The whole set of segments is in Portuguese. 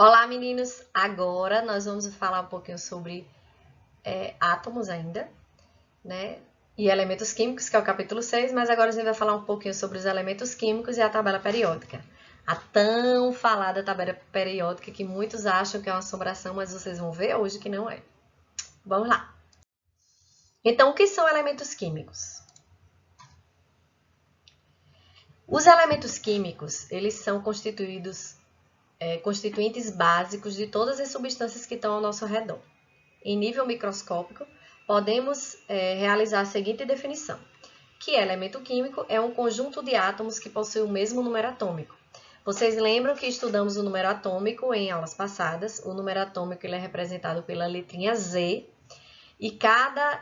Olá, meninos! Agora nós vamos falar um pouquinho sobre átomos ainda, né? E elementos químicos, que é o capítulo 6, mas agora a gente vai falar um pouquinho sobre os elementos químicos e a tabela periódica. A tão falada tabela periódica que muitos acham que é uma assombração, mas vocês vão ver hoje que não é. Vamos lá! Então, o que são elementos químicos? Os elementos químicos, eles são constituintes básicos de todas as substâncias que estão ao nosso redor. Em nível microscópico, podemos realizar a seguinte definição, que elemento químico é um conjunto de átomos que possui o mesmo número atômico. Vocês lembram que estudamos o número atômico em aulas passadas? O número atômico ele é representado pela letrinha Z e cada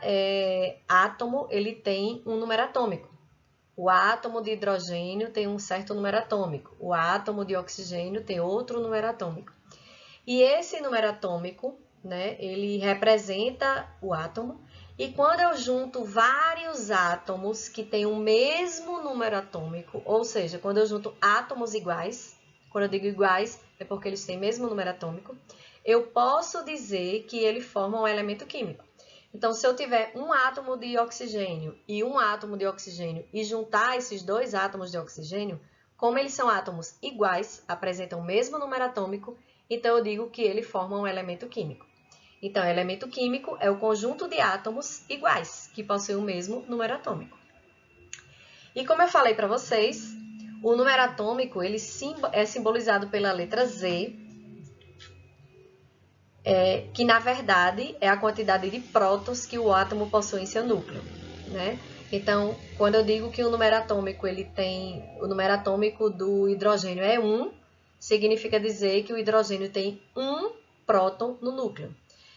átomo ele tem um número atômico. O átomo de hidrogênio tem um certo número atômico, o átomo de oxigênio tem outro número atômico. E esse número atômico, né, ele representa o átomo, e quando eu junto vários átomos que têm o mesmo número atômico, ou seja, quando eu junto átomos iguais, quando eu digo iguais é porque eles têm o mesmo número atômico, eu posso dizer que ele forma um elemento químico. Então, se eu tiver um átomo de oxigênio e um átomo de oxigênio e juntar esses dois átomos de oxigênio, como eles são átomos iguais, apresentam o mesmo número atômico, então eu digo que ele forma um elemento químico. Então, elemento químico é o conjunto de átomos iguais, que possuem o mesmo número atômico. E como eu falei para vocês, o número atômico ele é simbolizado pela letra Z, que na verdade é a quantidade de prótons que o átomo possui em seu núcleo, né? Então, quando eu digo que o número atômico o número atômico do hidrogênio é 1, significa dizer que o hidrogênio tem um próton no núcleo.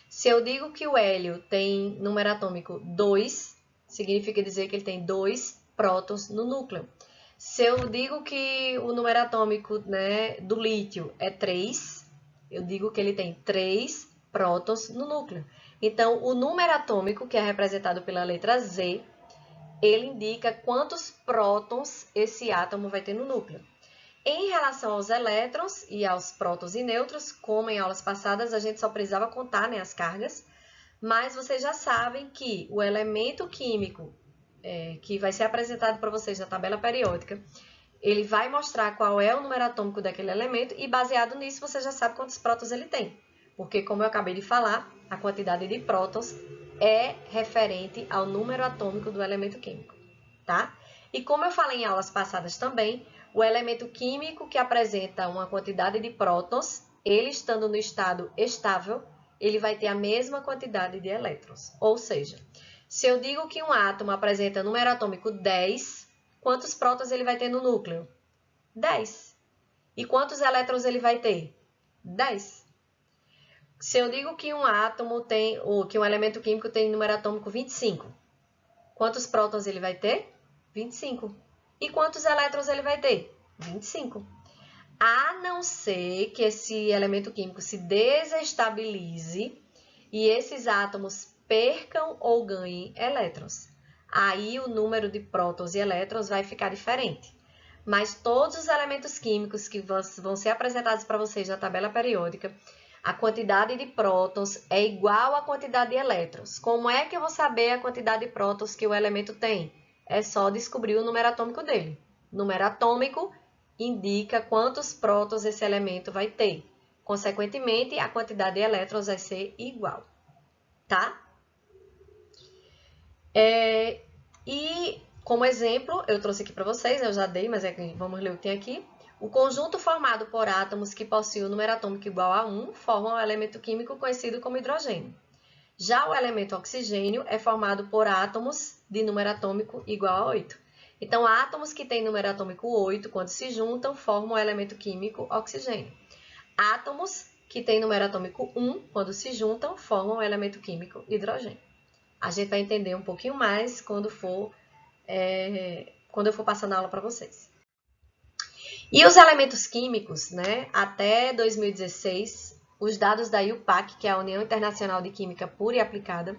Se eu digo que o hélio tem número atômico 2, significa dizer que ele tem 2 prótons no núcleo. Se eu digo que o número atômico, né, do lítio é 3, eu digo que ele tem 3 prótons no núcleo. Então, o número atômico, que é representado pela letra Z, ele indica quantos prótons esse átomo vai ter no núcleo. Em relação aos elétrons e aos prótons e nêutrons, como em aulas passadas, a gente só precisava contar, né, as cargas, mas vocês já sabem que o elemento químico que vai ser apresentado para vocês na tabela periódica, ele vai mostrar qual é o número atômico daquele elemento e baseado nisso você já sabe quantos prótons ele tem. Porque, como eu acabei de falar, a quantidade de prótons é referente ao número atômico do elemento químico, tá? E como eu falei em aulas passadas também, o elemento químico que apresenta uma quantidade de prótons, ele estando no estado estável, ele vai ter a mesma quantidade de elétrons. Ou seja, se eu digo que um átomo apresenta número atômico 10, quantos prótons ele vai ter no núcleo? 10. E quantos elétrons ele vai ter? 10. Se eu digo que um átomo tem, ou que um elemento químico tem número atômico 25, quantos prótons ele vai ter? 25. E quantos elétrons ele vai ter? 25. A não ser que esse elemento químico se desestabilize e esses átomos percam ou ganhem elétrons. Aí o número de prótons e elétrons vai ficar diferente. Mas todos os elementos químicos que vão ser apresentados para vocês na tabela periódica, a quantidade de prótons é igual à quantidade de elétrons. Como é que eu vou saber a quantidade de prótons que o elemento tem? É só descobrir o número atômico dele. O número atômico indica quantos prótons esse elemento vai ter. Consequentemente, a quantidade de elétrons vai ser igual, tá? E como exemplo, eu trouxe aqui para vocês, eu já dei, mas vamos ler o que tem aqui. O conjunto formado por átomos que possuem o número atômico igual a 1 formam um elemento químico conhecido como hidrogênio. Já o elemento oxigênio é formado por átomos de número atômico igual a 8. Então, átomos que têm número atômico 8, quando se juntam, formam o elemento químico oxigênio. Átomos que têm número atômico 1, quando se juntam, formam o elemento químico hidrogênio. A gente vai entender um pouquinho mais quando eu for passando a aula para vocês. E os elementos químicos, né? Até 2016, os dados da IUPAC, que é a União Internacional de Química Pura e Aplicada,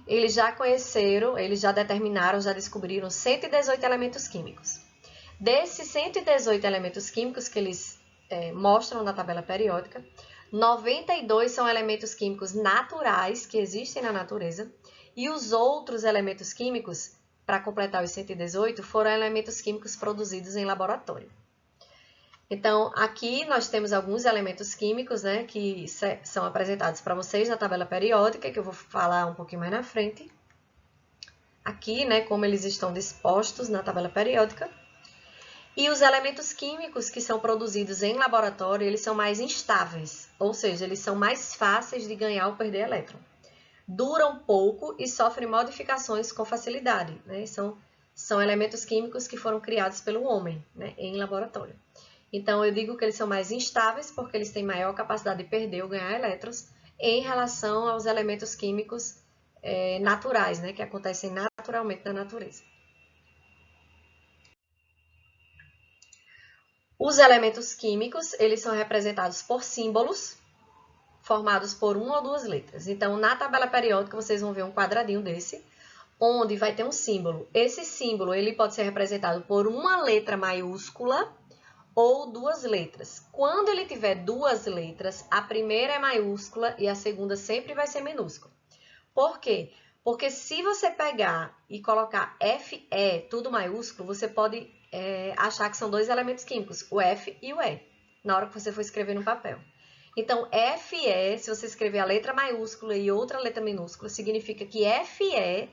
eles já determinaram, já descobriram 118 elementos químicos. Desses 118 elementos químicos que eles mostram na tabela periódica, 92 são elementos químicos naturais que existem na natureza. E os outros elementos químicos, para completar os 118, foram elementos químicos produzidos em laboratório. Então, aqui nós temos alguns elementos químicos, né, que são apresentados para vocês na tabela periódica, que eu vou falar um pouquinho mais na frente. Aqui, né, como eles estão dispostos na tabela periódica. E os elementos químicos que são produzidos em laboratório, eles são mais instáveis, ou seja, eles são mais fáceis de ganhar ou perder elétron. Duram pouco e sofrem modificações com facilidade, né? São elementos químicos que foram criados pelo homem, né, em laboratório. Então, eu digo que eles são mais instáveis porque eles têm maior capacidade de perder ou ganhar elétrons em relação aos elementos químicos naturais, né, que acontecem naturalmente na natureza. Os elementos químicos, eles são representados por símbolos formados por uma ou duas letras. Então, na tabela periódica, vocês vão ver um quadradinho desse, onde vai ter um símbolo. Esse símbolo, ele pode ser representado por uma letra maiúscula ou duas letras. Quando ele tiver duas letras, a primeira é maiúscula e a segunda sempre vai ser minúscula. Por quê? Porque se você pegar e colocar FE, tudo maiúsculo, você pode achar que são dois elementos químicos, o F e o E, na hora que você for escrever no papel. Então, FE, se você escrever a letra maiúscula e outra letra minúscula, significa que FE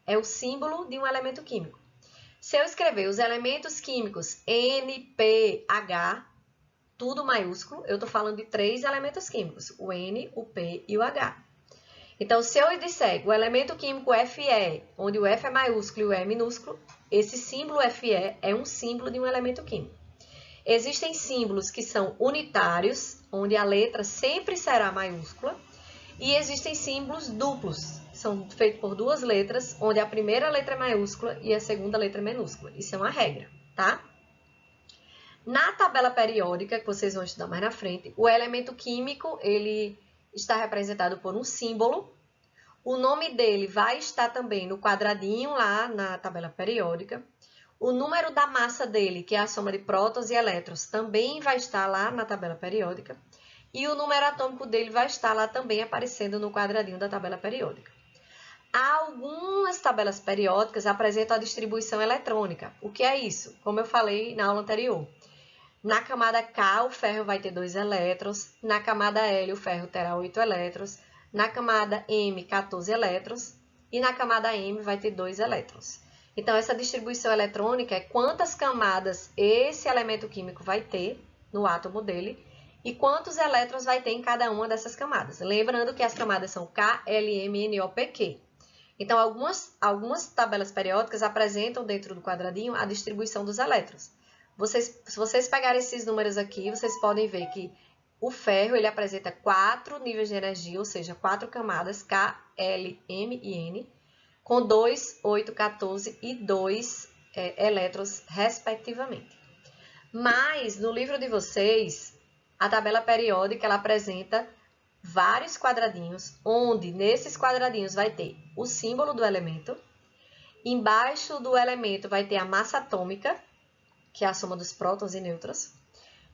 é o símbolo de um elemento químico. Se eu escrever os elementos químicos N, P, H, tudo maiúsculo, eu estou falando de três elementos químicos, o N, o P e o H. Então, se eu disser o elemento químico Fe, onde o F é maiúsculo e o E é minúsculo, esse símbolo Fe é um símbolo de um elemento químico. Existem símbolos que são unitários, onde a letra sempre será maiúscula, e existem símbolos duplos, são feitos por duas letras, onde a primeira letra é maiúscula e a segunda letra é minúscula. Isso é uma regra, tá? Na tabela periódica, que vocês vão estudar mais na frente, o elemento químico, ele está representado por um símbolo. O nome dele vai estar também no quadradinho lá na tabela periódica. O número da massa dele, que é a soma de prótons e elétrons, também vai estar lá na tabela periódica. E o número atômico dele vai estar lá também aparecendo no quadradinho da tabela periódica. Algumas tabelas periódicas apresentam a distribuição eletrônica. O que é isso? Como eu falei na aula anterior. Na camada K, o ferro vai ter 2 elétrons. Na camada L, o ferro terá 8 elétrons. Na camada M, 14 elétrons. E na camada M vai ter 2 elétrons. Então, essa distribuição eletrônica é quantas camadas esse elemento químico vai ter no átomo dele e quantos elétrons vai ter em cada uma dessas camadas. Lembrando que as camadas são K, L, M, N, O, P, Q. Então, algumas tabelas periódicas apresentam dentro do quadradinho a distribuição dos elétrons. Se vocês pegarem esses números aqui, vocês podem ver que o ferro ele apresenta 4 níveis de energia, ou seja, 4 camadas, K, L, M e N, com 2, 8, 14 e 2 elétrons, respectivamente. Mas, no livro de vocês, a tabela periódica ela apresenta vários quadradinhos, onde nesses quadradinhos vai ter o símbolo do elemento, embaixo do elemento vai ter a massa atômica, que é a soma dos prótons e nêutrons,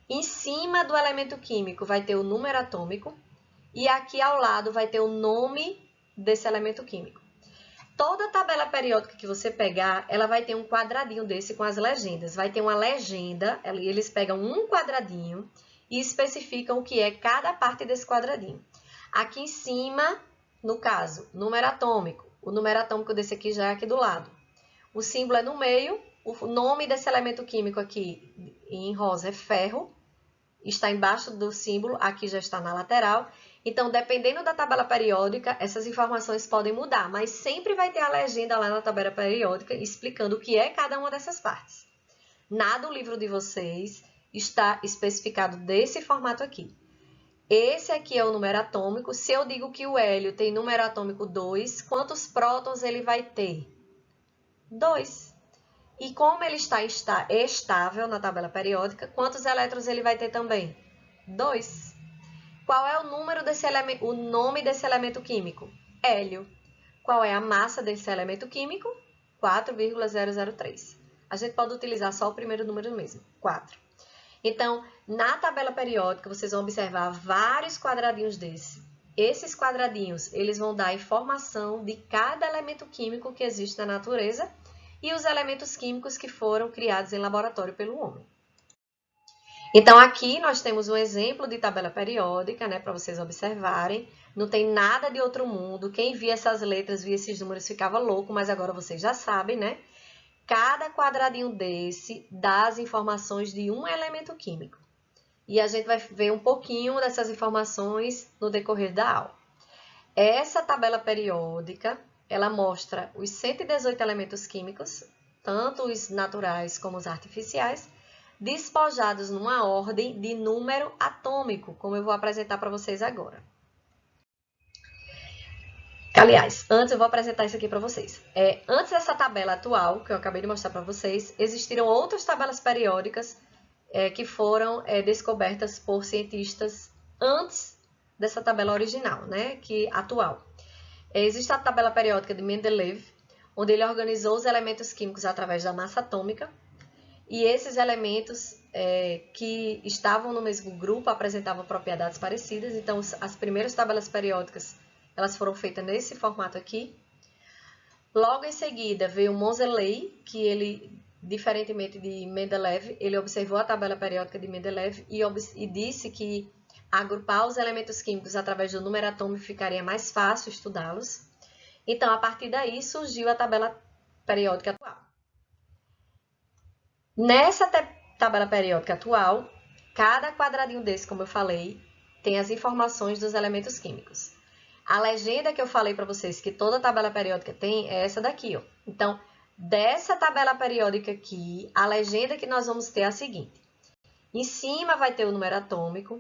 em cima do elemento químico vai ter o número atômico, e aqui ao lado vai ter o nome desse elemento químico. Toda tabela periódica que você pegar, ela vai ter um quadradinho desse com as legendas. Vai ter uma legenda, eles pegam um quadradinho e especificam o que é cada parte desse quadradinho. Aqui em cima, no caso, número atômico. O número atômico desse aqui já é aqui do lado. O símbolo é no meio, o nome desse elemento químico aqui em rosa é ferro, está embaixo do símbolo, aqui já está na lateral. Então, dependendo da tabela periódica, essas informações podem mudar, mas sempre vai ter a legenda lá na tabela periódica explicando o que é cada uma dessas partes. Do livro de vocês está especificado desse formato aqui. Esse aqui é o número atômico. Se eu digo que o hélio tem número atômico 2, quantos prótons ele vai ter? 2. E como ele está estável na tabela periódica, quantos elétrons ele vai ter também? 2. Qual é o número desse elemento, o nome desse elemento químico? Hélio. Qual é a massa desse elemento químico? 4,003. A gente pode utilizar só o primeiro número mesmo, 4. Então, na tabela periódica, vocês vão observar vários quadradinhos desses. Esses quadradinhos, eles vão dar informação de cada elemento químico que existe na natureza e os elementos químicos que foram criados em laboratório pelo homem. Então, aqui nós temos um exemplo de tabela periódica, né, para vocês observarem. Não tem nada de outro mundo. Quem via essas letras, via esses números, ficava louco, mas agora vocês já sabem, né? Cada quadradinho desse dá as informações de um elemento químico. E a gente vai ver um pouquinho dessas informações no decorrer da aula. Essa tabela periódica, ela mostra os 118 elementos químicos, tanto os naturais como os artificiais, despojados numa ordem de número atômico, como eu vou apresentar para vocês agora. Aliás, antes eu vou apresentar isso aqui para vocês. Antes dessa tabela atual, que eu acabei de mostrar para vocês, existiram outras tabelas periódicas que foram descobertas por cientistas antes dessa tabela original, né, atual. Existe a tabela periódica de Mendeleev, onde ele organizou os elementos químicos através da massa atômica, e esses elementos que estavam no mesmo grupo apresentavam propriedades parecidas. Então, as primeiras tabelas periódicas elas foram feitas nesse formato aqui. Logo em seguida veio Moseley, que ele, diferentemente de Mendeleev, ele observou a tabela periódica de Mendeleev e disse que agrupar os elementos químicos através do número atômico ficaria mais fácil estudá-los. Então, a partir daí surgiu a tabela periódica atual. Nessa tabela periódica atual, cada quadradinho desse, como eu falei, tem as informações dos elementos químicos. A legenda que eu falei para vocês que toda tabela periódica tem é essa daqui, ó. Então, dessa tabela periódica aqui, a legenda que nós vamos ter é a seguinte. Em cima vai ter o número atômico,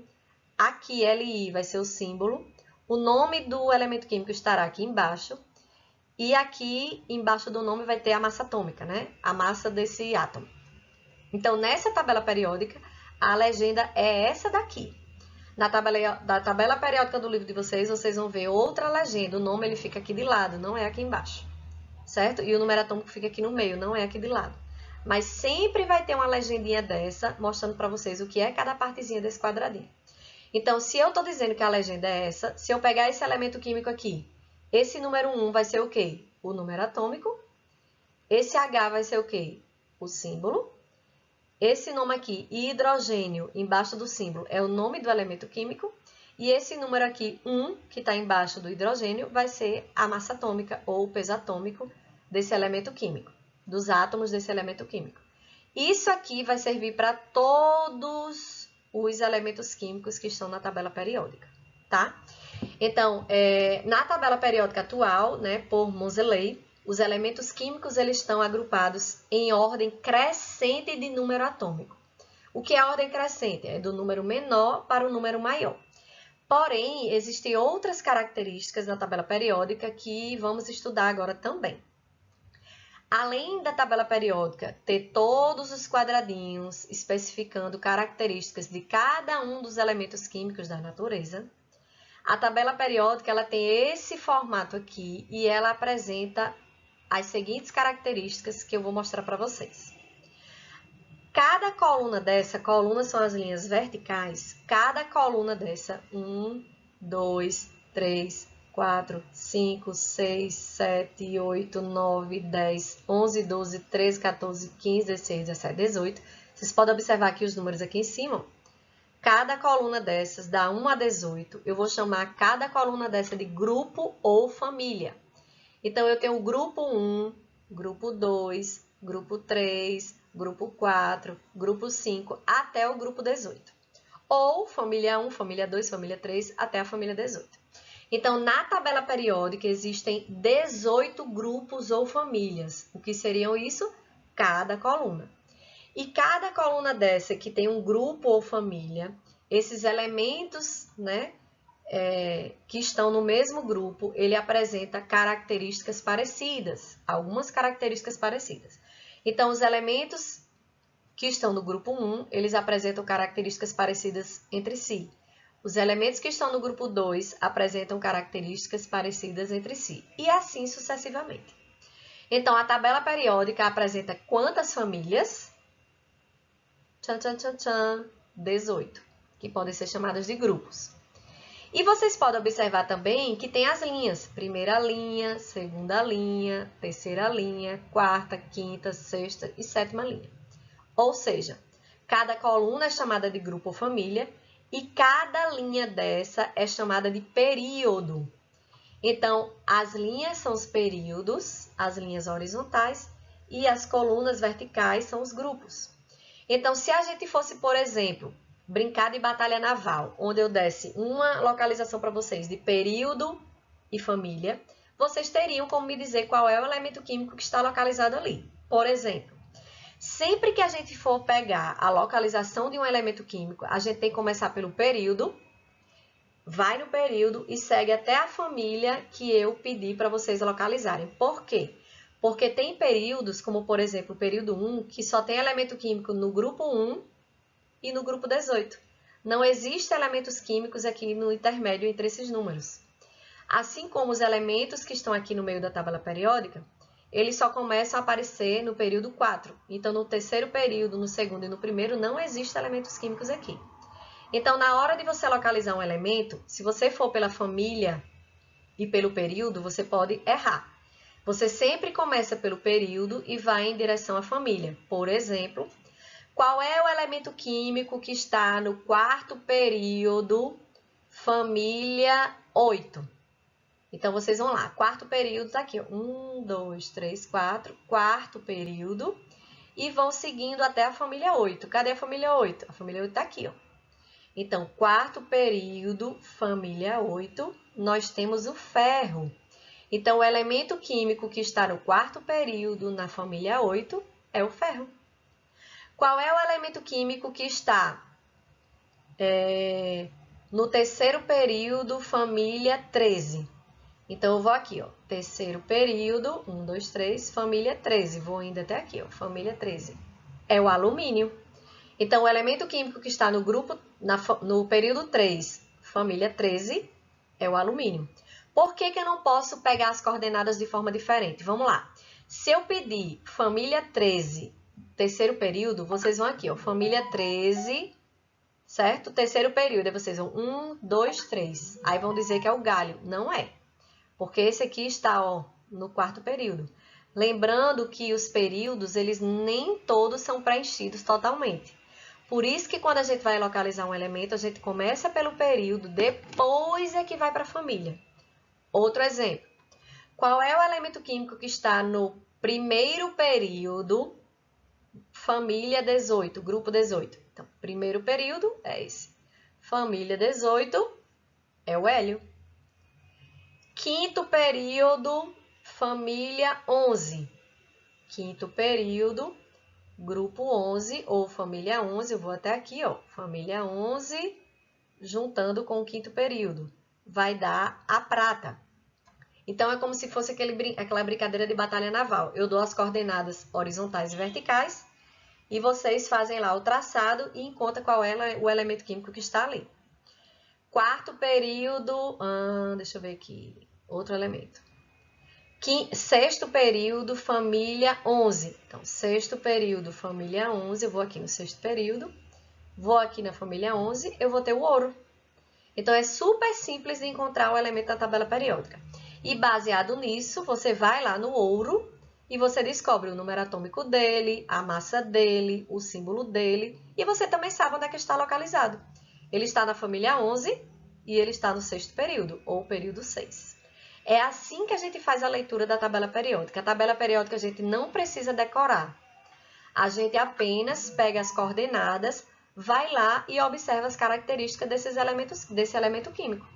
aqui Li vai ser o símbolo, o nome do elemento químico estará aqui embaixo, e aqui embaixo do nome vai ter a massa atômica, né? A massa desse átomo. Então, nessa tabela periódica, a legenda é essa daqui. Na tabela periódica do livro de vocês, vocês vão ver outra legenda. O nome ele fica aqui de lado, não é aqui embaixo. Certo? E o número atômico fica aqui no meio, não é aqui de lado. Mas sempre vai ter uma legendinha dessa, mostrando para vocês o que é cada partezinha desse quadradinho. Então, se eu estou dizendo que a legenda é essa, se eu pegar esse elemento químico aqui, esse número 1 vai ser o quê? O número atômico. Esse H vai ser o quê? O símbolo. Esse nome aqui, hidrogênio, embaixo do símbolo, é o nome do elemento químico. E esse número aqui, 1, que está embaixo do hidrogênio, vai ser a massa atômica ou o peso atômico desse elemento químico, dos átomos desse elemento químico. Isso aqui vai servir para todos os elementos químicos que estão na tabela periódica, tá? Então, na tabela periódica atual, né, por Moseley, os elementos químicos eles estão agrupados em ordem crescente de número atômico. O que é a ordem crescente? É do número menor para o número maior. Porém, existem outras características na tabela periódica que vamos estudar agora também. Além da tabela periódica ter todos os quadradinhos especificando características de cada um dos elementos químicos da natureza, a tabela periódica ela tem esse formato aqui e ela apresenta as seguintes características que eu vou mostrar para vocês. Cada coluna dessa, colunas são as linhas verticais, cada coluna dessa, 1, 2, 3, 4, 5, 6, 7, 8, 9, 10, 11, 12, 13, 14, 15, 16, 17, 18. Vocês podem observar aqui os números aqui em cima. Cada coluna dessas dá 1 a 18. Eu vou chamar cada coluna dessa de grupo ou família. Então, eu tenho o grupo 1, grupo 2, grupo 3, grupo 4, grupo 5, até o grupo 18. Ou família 1, família 2, família 3, até a família 18. Então, na tabela periódica, existem 18 grupos ou famílias. O que seriam isso? Cada coluna. E cada coluna dessa que tem um grupo ou família, esses elementos, né, que estão no mesmo grupo, ele apresenta características parecidas, algumas características parecidas. Então, os elementos que estão no grupo 1, eles apresentam características parecidas entre si. Os elementos que estão no grupo 2 apresentam características parecidas entre si, e assim sucessivamente. Então, a tabela periódica apresenta quantas famílias? tchan, tchan, tchan, tchan, 18, que podem ser chamadas de grupos. E vocês podem observar também que tem as linhas, primeira linha, segunda linha, terceira linha, quarta, quinta, sexta e sétima linha. Ou seja, cada coluna é chamada de grupo ou família e cada linha dessa é chamada de período. Então, as linhas são os períodos, as linhas horizontais, e as colunas verticais são os grupos. Então, se a gente fosse, por exemplo, brincar de batalha naval, onde eu desse uma localização para vocês de período e família, vocês teriam como me dizer qual é o elemento químico que está localizado ali. Por exemplo, sempre que a gente for pegar a localização de um elemento químico, a gente tem que começar pelo período, vai no período e segue até a família que eu pedi para vocês localizarem. Por quê? Porque tem períodos, como por exemplo o período 1, que só tem elemento químico no grupo 1 e no grupo 18. Não existem elementos químicos aqui no intermédio entre esses números. Assim como os elementos que estão aqui no meio da tabela periódica, eles só começam a aparecer no período 4. Então, no terceiro período, no segundo e no primeiro, não existem elementos químicos aqui. Então, na hora de você localizar um elemento, se você for pela família e pelo período, você pode errar. Você sempre começa pelo período e vai em direção à família. Por exemplo, qual é o elemento químico que está no quarto período, família 8? Então, vocês vão lá. Quarto período está aqui. 1, 2, 3, 4. Quarto período. E vão seguindo até a família 8. Cadê a família 8? A família 8 está aqui, ó. Então, quarto período, família 8, nós temos o ferro. Então, o elemento químico que está no quarto período, na família 8, é o ferro. Qual é o elemento químico que está no terceiro período, família 13? Então, eu vou aqui, ó, terceiro período, 1, 2, 3, família 13. Vou indo até aqui, ó, família 13. É o alumínio. Então, o elemento químico que está no grupo, no período 3, família 13, é o alumínio. Por que eu não posso pegar as coordenadas de forma diferente? Vamos lá. Se eu pedir família 13, terceiro período, vocês vão aqui, ó, família 13, certo? Terceiro período, aí vocês vão 1, 2, 3. Aí vão dizer que é o galho. Não é. Porque esse aqui está, ó, no quarto período. Lembrando que os períodos, eles nem todos são preenchidos totalmente. Por isso que quando a gente vai localizar um elemento, a gente começa pelo período, depois é que vai para a família. Outro exemplo. Qual é o elemento químico que está no primeiro período, família 18, grupo 18? Então, primeiro período é esse. Família 18 é o hélio. Quinto período, família 11. Quinto período, grupo 11 ou família 11, eu vou até aqui, ó, família 11, juntando com o quinto período, vai dar a prata. Então, é como se fosse aquela brincadeira de batalha naval. Eu dou as coordenadas horizontais e verticais e vocês fazem lá o traçado e encontram qual é o elemento químico que está ali. Quarto período, deixa eu ver aqui, outro elemento. Sexto período, família 11. Então, sexto período, família 11. Eu vou aqui no sexto período. Vou aqui na família 11. Eu vou ter o ouro. Então, é super simples de encontrar o elemento da tabela periódica. E baseado nisso, você vai lá no ouro e você descobre o número atômico dele, a massa dele, o símbolo dele. E você também sabe onde é que está localizado. Ele está na família 11 e ele está no sexto período, ou período 6. É assim que a gente faz a leitura da tabela periódica. A tabela periódica a gente não precisa decorar. A gente apenas pega as coordenadas, vai lá e observa as características desse elemento químico.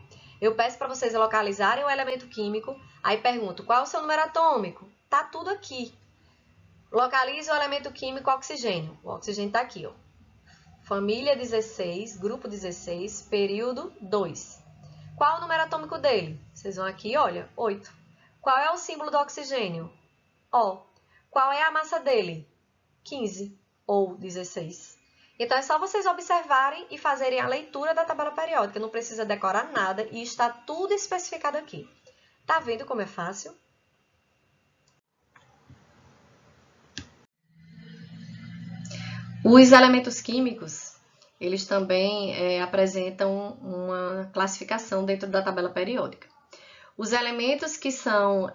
Eu peço para vocês localizarem o elemento químico, aí pergunto, qual é o seu número atômico? Tá tudo aqui. Localize o elemento químico oxigênio. O oxigênio está aqui, ó. Família 16, grupo 16, período 2. Qual o número atômico dele? Vocês vão aqui, olha, 8. Qual é o símbolo do oxigênio? O. Qual é a massa dele? 15 ou 16. Então, é só vocês observarem e fazerem a leitura da tabela periódica. Não precisa decorar nada e está tudo especificado aqui. Tá vendo como é fácil? Os elementos químicos, eles também apresentam uma classificação dentro da tabela periódica. Os elementos que são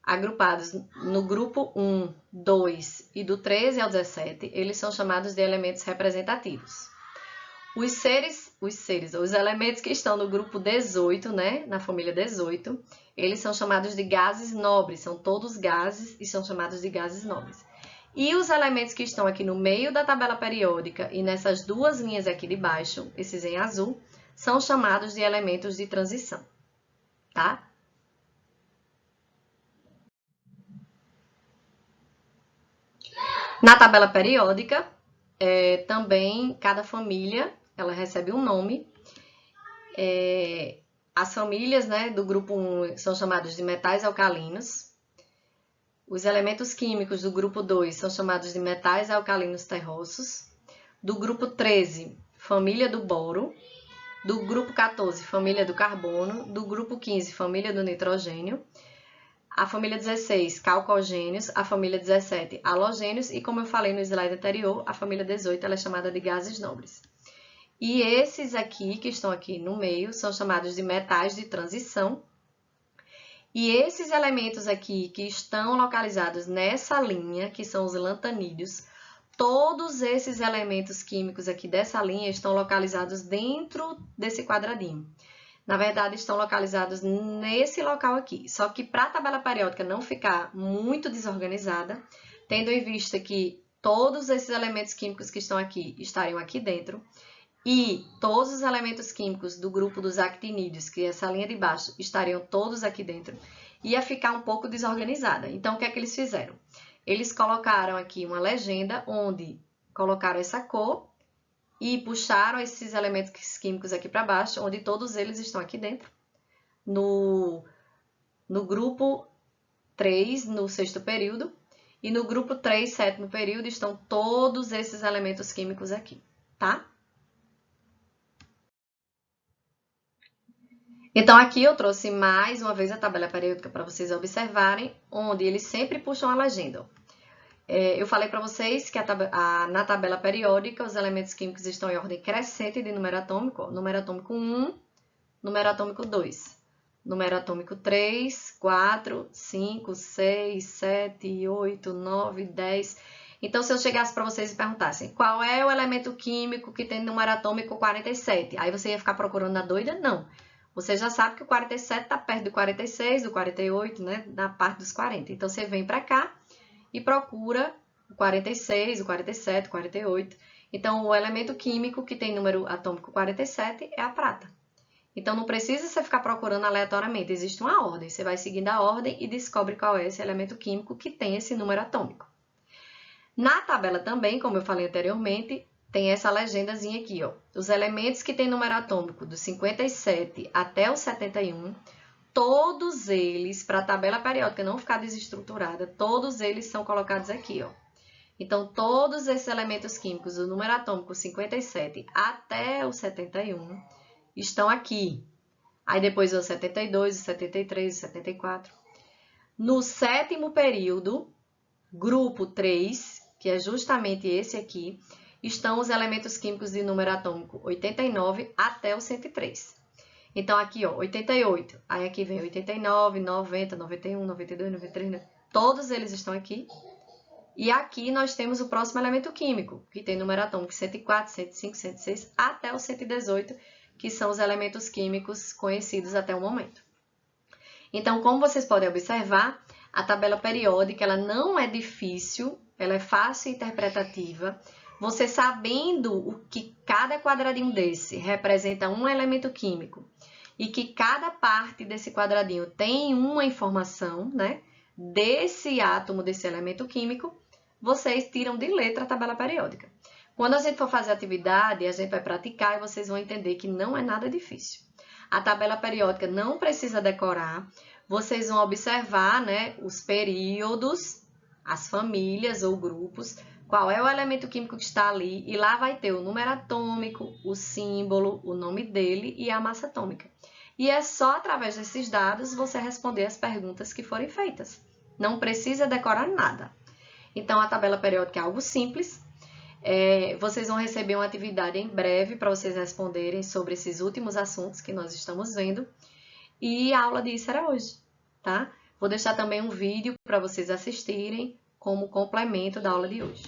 agrupados no grupo 1, 2 e do 13 ao 17, eles são chamados de elementos representativos. Os elementos que estão no grupo 18, né, na família 18, eles são chamados de gases nobres, são todos gases e são chamados de gases nobres. E os elementos que estão aqui no meio da tabela periódica e nessas duas linhas aqui de baixo, esses em azul, são chamados de elementos de transição, tá? Na tabela periódica, também cada família ela recebe um nome. As famílias, né, do grupo 1 são chamados de metais alcalinos. Os elementos químicos do grupo 2 são chamados de metais alcalinos terrosos. Do grupo 13, família do boro. Do grupo 14, família do carbono. Do grupo 15, família do nitrogênio. A família 16, calcogênios. A família 17, halogênios. E como eu falei no slide anterior, a família 18 ela é chamada de gases nobres. E esses aqui, que estão aqui no meio, são chamados de metais de transição. E esses elementos aqui que estão localizados nessa linha, que são os lantanídeos, todos esses elementos químicos aqui dessa linha estão localizados dentro desse quadradinho. Na verdade, estão localizados nesse local aqui. Só que para a tabela periódica não ficar muito desorganizada, tendo em vista que todos esses elementos químicos que estão aqui estariam aqui dentro, e todos os elementos químicos do grupo dos actinídeos, que é essa linha de baixo, estariam todos aqui dentro, ia ficar um pouco desorganizada. Então, o que é que eles fizeram? Eles colocaram aqui uma legenda onde colocaram essa cor e puxaram esses elementos químicos aqui para baixo, onde todos eles estão aqui dentro. No grupo 3, no sexto período, e no grupo 3, sétimo período, estão todos esses elementos químicos aqui, tá? Então, aqui eu trouxe mais uma vez a tabela periódica para vocês observarem, onde eles sempre puxam a legenda. Eu falei para vocês que na tabela periódica os elementos químicos estão em ordem crescente de número atômico. Número atômico 1, número atômico 2, número atômico 3, 4, 5, 6, 7, 8, 9, 10... Então, se eu chegasse para vocês e perguntassem qual é o elemento químico que tem número atômico 47, aí você ia ficar procurando na doida? Não. Você já sabe que o 47 está perto do 46, do 48, né? Na parte dos 40. Então, você vem para cá e procura o 46, o 47, o 48. Então, o elemento químico que tem número atômico 47 é a prata. Então, não precisa você ficar procurando aleatoriamente. Existe uma ordem. Você vai seguindo a ordem e descobre qual é esse elemento químico que tem esse número atômico. Na tabela também, como eu falei anteriormente, tem essa legendazinha aqui, ó. Os elementos que têm número atômico do 57 até o 71, todos eles, para a tabela periódica não ficar desestruturada, todos eles são colocados aqui, ó. Então, todos esses elementos químicos do número atômico 57 até o 71 estão aqui. Aí depois o 72, o 73, o 74. No sétimo período, grupo 3, que é justamente esse aqui, estão os elementos químicos de número atômico 89 até o 103. Então, aqui, ó, 88. Aí aqui vem 89, 90, 91, 92, 93, todos eles estão aqui. E aqui nós temos o próximo elemento químico, que tem número atômico 104, 105, 106 até o 118, que são os elementos químicos conhecidos até o momento. Então, como vocês podem observar, a tabela periódica ela não é difícil, ela é fácil e interpretativa. Você sabendo o que cada quadradinho desse representa um elemento químico e que cada parte desse quadradinho tem uma informação, né, desse átomo, desse elemento químico, vocês tiram de letra a tabela periódica. Quando a gente for fazer atividade, a gente vai praticar e vocês vão entender que não é nada difícil. A tabela periódica não precisa decorar, vocês vão observar, né, os períodos, as famílias ou grupos, qual é o elemento químico que está ali, e lá vai ter o número atômico, o símbolo, o nome dele e a massa atômica. E é só através desses dados você responder as perguntas que forem feitas. Não precisa decorar nada. Então, a tabela periódica é algo simples. Vocês vão receber uma atividade em breve para vocês responderem sobre esses últimos assuntos que nós estamos vendo. E a aula disso era hoje, tá? Vou deixar também um vídeo para vocês assistirem como complemento da aula de hoje.